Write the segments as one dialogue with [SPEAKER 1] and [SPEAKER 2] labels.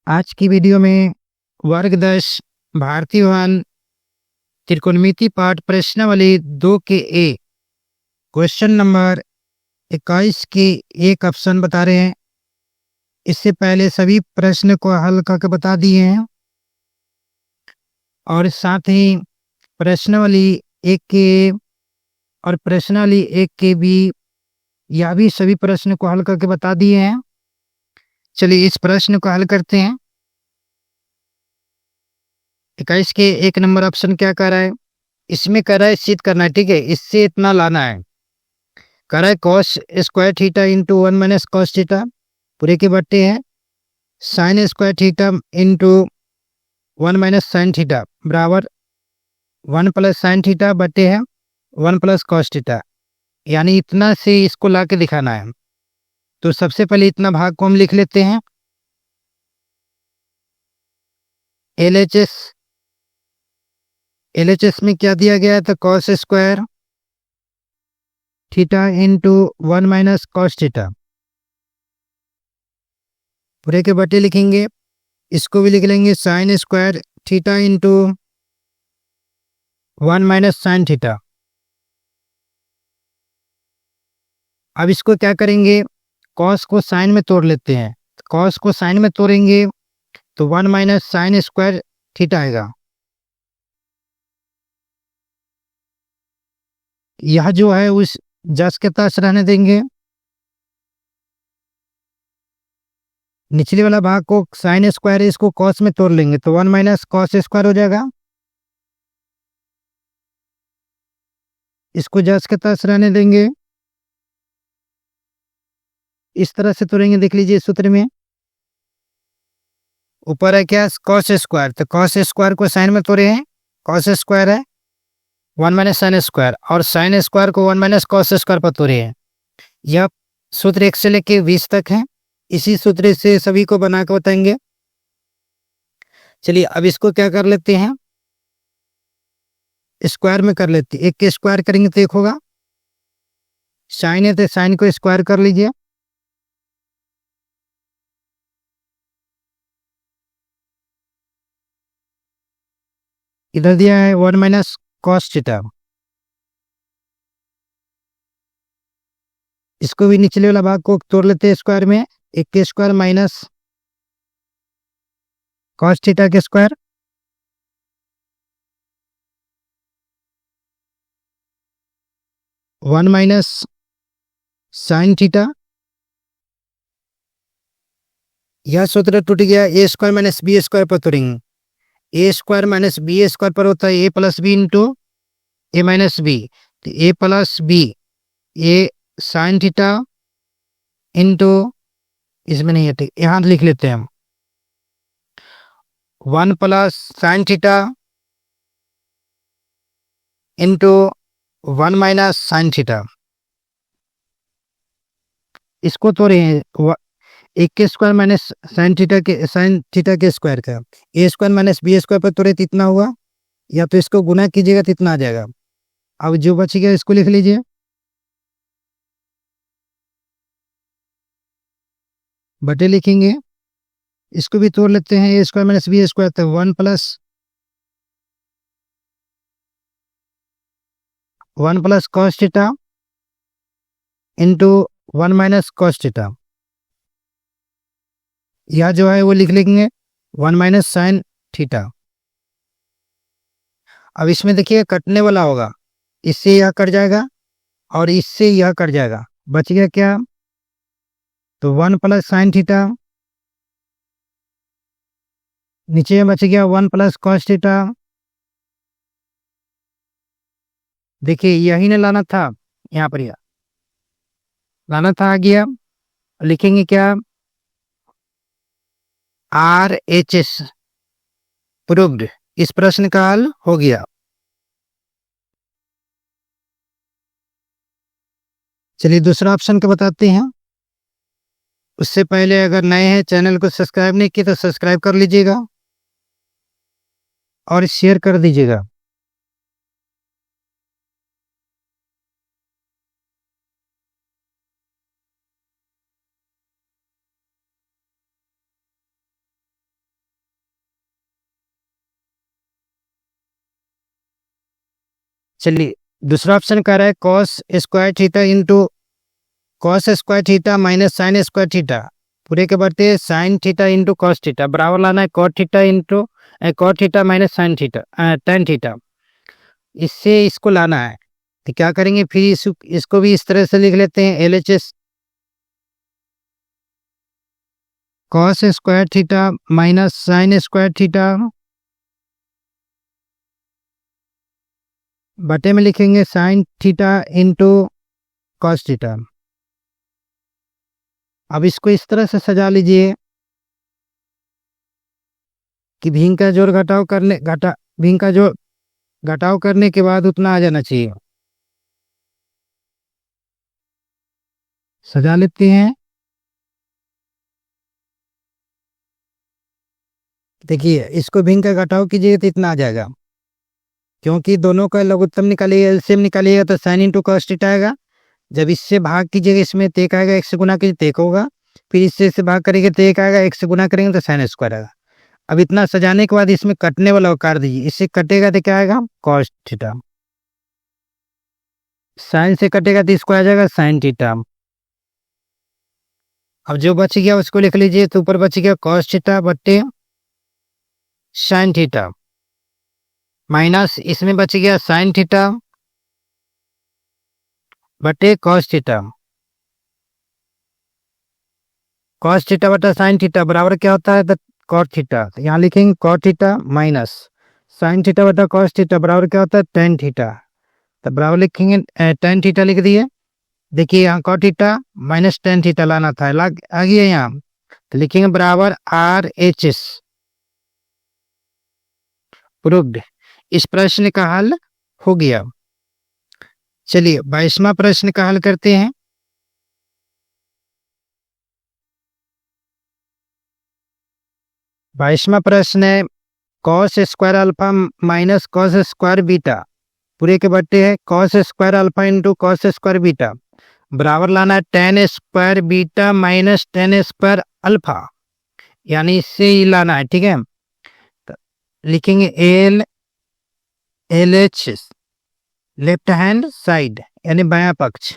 [SPEAKER 1] आज की वीडियो में वर्ग 10 भारतीय वन त्रिकोणमिति पाठ प्रश्नावली 2 के ए क्वेश्चन नंबर 21 के एक ऑप्शन बता रहे हैं। इससे पहले सभी प्रश्न को हल करके बता दिए हैं और साथ ही प्रश्नावली 1 के और प्रश्नावली 1 के भी यह भी सभी प्रश्न को हल करके बता दिए हैं। चलिए इस प्रश्न को हल करते हैं। 21 के 1 नंबर ऑप्शन क्या कह रहा है? इसमें कह रहा है सिद्ध करना है, ठीक है, इससे इतना लाना है। कह रहा है cos square theta into 1 minus cos theta पूरे के बट्टे हैं sign square theta into 1 minus sine theta बराबर 1 प्लस साइन थीटा बट्टे है 1 प्लस कॉस थीटा, यानी इतना से इसको ला के दिखाना है। तो सबसे पहले इतना भाग को हम लिख लेते हैं। एलएचएस में क्या दिया गया है? तो cos square theta into 1 minus cos theta पूरे के बट्टे लिखेंगे। इसको भी लिख लेंगे sign square theta into 1 minus sine theta. अब इसको क्या करेंगे? कॉस को साइन में तोड़ लेते हैं। कॉस को साइन में तोड़ेंगे तो 1 माइनस साइन स्क्वायर थीटा आएगा। यह जो है उस जस के तस रहने देंगे। निचले वाला भाग को साइन स्क्वायर है, इसको कॉस में तोड़ लेंगे तो 1 माइनस कॉस स्क्वायर हो जाएगा। इसको जस के तस रहने देंगे। इस तरह से तोड़ेंगे, देख लीजिए सूत्र में ऊपर है क्या कॉस स्क्वायर, तो कॉस स्क्वायर को साइन में तोड़े हैं, कॉस स्क्वायर है 1 माइनस साइन स्क्वायर और साइन स्क्वायर को 1 माइनस कॉस स्क्वायर पर तोड़े हैं। यह सूत्र 1 से लेके 20 तक है। इसी सूत्र से सभी को बना के बताएंगे। चलिए अब इसको क्या कर लेते हैं, स्क्वायर में कर लेते हैं। एक के स्क्वायर करेंगे तो एक होगा, साइन है तो साइन को स्क्वायर कर लीजिए। इधर दिया है 1 माइनस कॉस थीटा, इसको भी निचले वाला भाग को तोड़ लेते हैं स्क्वायर में। एक के स्क्वायर माइनस कॉस थीटा के स्क्वायर 1 माइनस साइन थीटा। यह सूत्र टूट गया। ए स्क्वायर माइनस बी स्क्वायर पर तोड़ेंगे। ए स्क्वायर माइनस बी स्क्वायर पर होता है ए प्लस बी इंटू ए माइनस बी, तो ए प्लस बी ए साइन थीटा इंटू, इसमें नहीं है ठीक, यहाँ लिख लेते हैं हम 1 plus sign theta into 1 minus sine theta. इसको तोड़े हैं एक के स्क्वायर माइनस साइन थीटा के स्क्वायर का ए स्क्वायर माइनस बी स्क्वायर पर तोड़े तो इतना हुआ, या तो इसको गुना कीजिएगा तो इतना आ जाएगा। अब जो बच गया इसको लिख लीजिए, बटे लिखेंगे। इसको भी तोड़ लेते हैं, ए स्क्वायर माइनस बी स्क्वायर तो 1 plus cos theta into 1 minus cos theta. यह जो है वो लिख लेंगे 1 माइनस साइन थीटा। अब इसमें देखिए कटने वाला होगा, इससे यह कट जाएगा और इससे यह कट जाएगा, बच गया क्या? तो 1 प्लस साइन थीटा, नीचे बच गया 1 प्लस कॉस थीटा। देखिए यही ना लाना था, यहाँ पर यह लाना था, आ गया। लिखेंगे क्या? RHS proved. इस प्रश्न का हल हो गया। चलिए दूसरा ऑप्शन का बताते हैं। उससे पहले अगर नए हैं चैनल को सब्सक्राइब नहीं किया तो सब्सक्राइब कर लीजिएगा और शेयर कर दीजिएगा। चलिए दूसरा ऑप्शन कह रहा है cos square theta into cos square theta minus sine square theta पूरे के बढ़ते sine theta into cos theta बराबर लाना है cot theta into cot theta minus sine theta tan theta. इससे इसको लाना है तो क्या करेंगे फिर इसको भी इस तरह से लिख लेते हैं L H S cos square theta minus sine square theta बटे में लिखेंगे sign theta into cos theta. अब इसको इस तरह से सजा लीजिए कि भीम का जोड़ घटाव करने के बाद उतना आ जाना चाहिए। सजा लेते हैं। देखिए इसको भीम का घटाव कीजिएगा तो इतना आ जाएगा क्योंकि दोनों का लघुत्तम निकालिएगा एलसीएम निकालिएगा तो साइन इंटू कॉस थीटा आएगा। जब इससे भाग कीजिएगा इसमें तेक आएगा एक से गुना कीजिए तेक होगा फिर इससे भाग करेंगे तो एक आएगा एक से गुना करेंगे तो साइन स्क्वायर आएगा। अब इतना सजाने के बाद इसमें कटने वाला काट दीजिए इससे कटेगा तो क्या आएगा कॉस थीटा साइन से कटेगा तो इसको आ जाएगा साइन थीटा। अब जो बच गया उसको लिख लीजिए तो ऊपर बच गया कॉस थीटा बट्टे साइन थीटा माइनस इसमें बच गया साइन थीटा बटे कॉस थीटा। कॉस थीटा बटा साइन थीटा बराबर क्या होता है तो कॉट थीटा। तो यहाँ लिखेंगे cot theta minus sine theta बटा कॉस थीटा बराबर क्या होता है टेन थीटा। तो बराबर लिखेंगे टेन थीटा लिख दिए। देखिए यहाँ cot theta minus tan theta लाना था आ गया यहाँ तो लिखेंगे बराबर आर एच एस प्रूव्ड। इस प्रश्न का हल हो गया। चलिए 22वां प्रश्न का हल करते हैं। 22वां प्रश्न है cos square alpha minus cos square beta पूरे के बट्टे है cos square alpha into cos square beta बराबर लाना है ten square beta minus ten square alpha यानी इससे ही लाना है। ठीक है तो लिखेंगे L H left hand side यानी बायां पक्ष।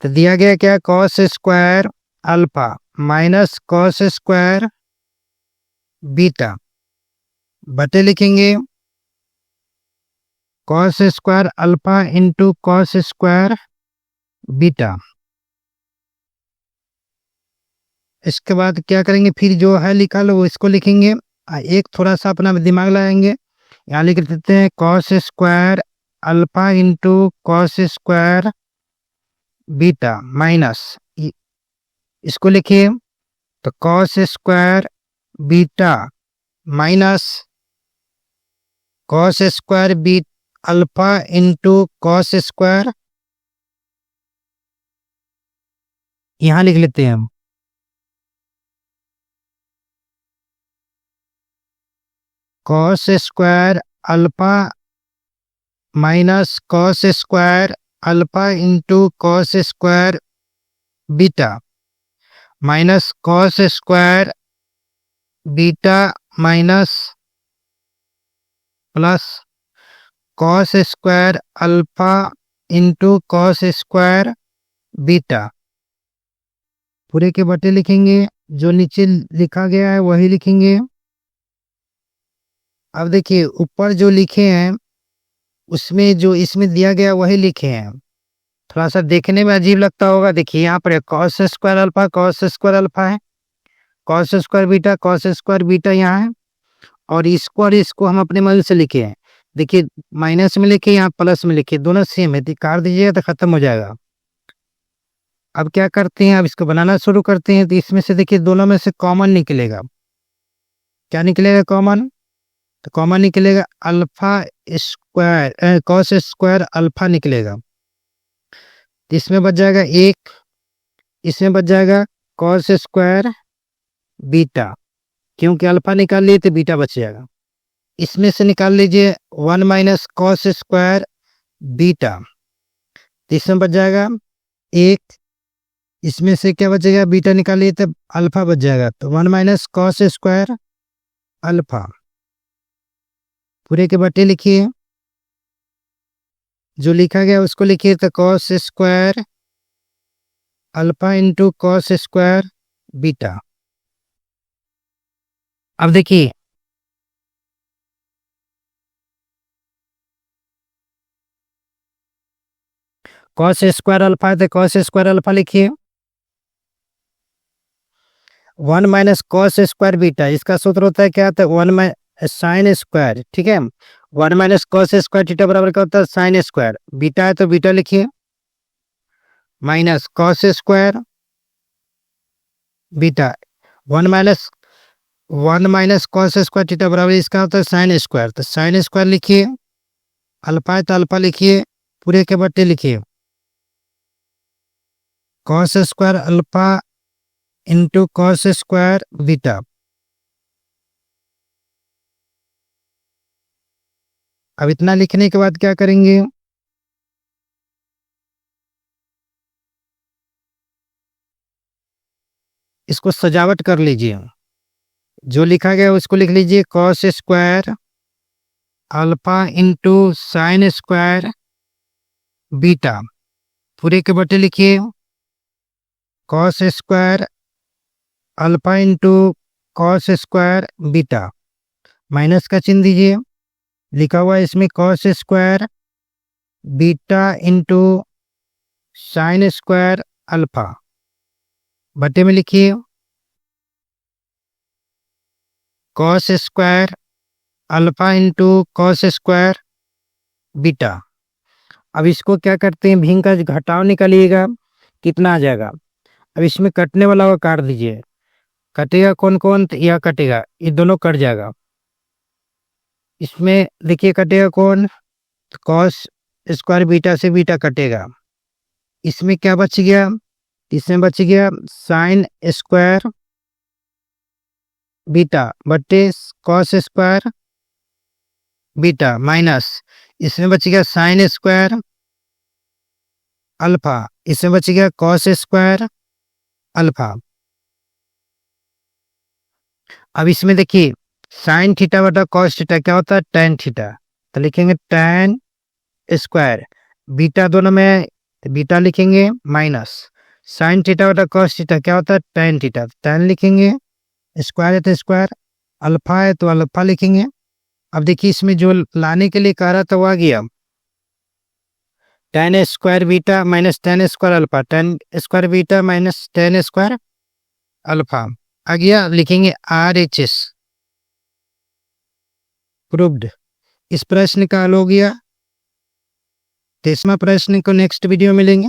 [SPEAKER 1] तो दिया गया क्या cos square alpha minus cos square beta बटे लिखेंगे cos square alpha into cos square beta. इसके बाद क्या करेंगे फिर जो है लिखा लो इसको लिखेंगे एक थोड़ा सा अपना दिमाग लगाएंगे। यहाँ लिख देते हैं cos square alpha into cos square beta minus इसको लिखिए तो cos square beta minus cos square B alpha into cos square यहां लिख लेते हैं हम cos square alpha minus cos square alpha into cos square beta minus cos square beta minus plus cos square alpha into cos square beta पूरे के बटे लिखेंगे जो नीचे लिखा गया है वही लिखेंगे। अब देखिए ऊपर जो लिखे हैं उसमें जो इसमें दिया गया वही लिखे हैं। थोड़ा सा देखने में अजीब लगता होगा। देखिए यहाँ पर कॉस स्क्वायर अल्फा है कॉस स्क्वायर बीटा यहाँ है और इसको हम अपने मन से लिखे हैं। देखिए माइनस में लिखे यहाँ प्लस में लिखे दोनों सेम है काट दीजिएगा तो खत्म हो जाएगा। अब क्या करते हैं अब इसको बनाना शुरू करते हैं। तो इसमें से देखिए दोनों में से कॉमन निकलेगा। क्या निकलेगा कॉमन तो कॉमन निकलेगा alpha square cos square alpha निकलेगा। तो इसमें बच जाएगा एक इसमें बच जाएगा कॉस स्क्वायर बीटा क्योंकि अल्फा निकाल लिए तो बीटा बच जाएगा। इसमें से निकाल लीजिए one minus cos square beta तो इसमें बच जाएगा एक इसमें से क्या बचेगा बीटा निकाल लिए तो अल्फा बच जाएगा तो one minus cos square alpha पूरे के बटे लिखिए जो लिखा गया उसको लिखिए, तो cos square alpha into cos square beta. अब देखिए कॉस स्क्वायर अल्फा है तो कॉस स्क्वायर अल्फा लिखिए, 1 माइनस कॉस स्क्वायर बीटा, इसका सूत्र होता है क्या, तो 1 साइन स्क्वायर, ठीक है। 1 माइनस कॉस स्क्वायर थीटा बराबर क्या होता है, साइन स्क्वायर, बीटा है तो बीटा लिखिए, minus cos square beta, 1 minus cos square theta बराबर इसका होता है साइन स्क्वायर, तो साइन स्क्वायर लिखिए, अल्फा है तो अल्फा लिखिए, पूरे के बट्टे लिखिए, cos square alpha into cos square beta. अब इतना लिखने के बाद क्या करेंगे, इसको सजावट कर लीजिए, जो लिखा गया उसको लिख लीजिए, cos square alpha into sine square beta, पूरे के बटे लिखिए, cos square alpha into cos square beta, minus का चिन्ह दीजिए, लिखा हुआ है इसमें cos square beta into sine square alpha, बटे में लिखिए cos square alpha into cos square beta. अब इसको क्या करते हैं, भिन्न का घटाव निकालिएगा, कितना आ जाएगा। अब इसमें कटने वाला को काट दीजिए, कटेगा कौन कौन, तो यह कटेगा, ये दोनों कट जाएगा। इसमें देखिए कटेगा कौन, कॉस स्क्वायर बीटा से बीटा कटेगा, इसमें क्या बच गया, इसमें बच गया साइन स्क्वायर बीटा बटे कॉस स्क्वायर बीटा, माइनस इसमें बच गया साइन स्क्वायर अल्फा, इसमें बच गया कॉस स्क्वायर अल्फा। अब इसमें देखिए साइन थीटा बटा कॉस थीटा क्या होता है, टेन थीटा, तो लिखेंगे टेन स्क्वायर, बीटा दोनों में तो बीटा लिखेंगे, माइनस साइन थीटा बटा कॉस थीटा क्या होता है, टेन थीटा, टेन लिखेंगे, स्क्वायर है तो स्क्वायर, अल्फा है तो अल्फा लिखेंगे। अब देखिए इसमें जो लाने के लिए कह रहा था वो आ गया, ten square beta minus ten square alpha, ten square beta minus ten square alpha आ गया, लिखेंगे RHS प्रूव्ड। इस प्रश्न का हल हो गया। 23वां प्रश्न को नेक्स्ट वीडियो में मिलेंगे।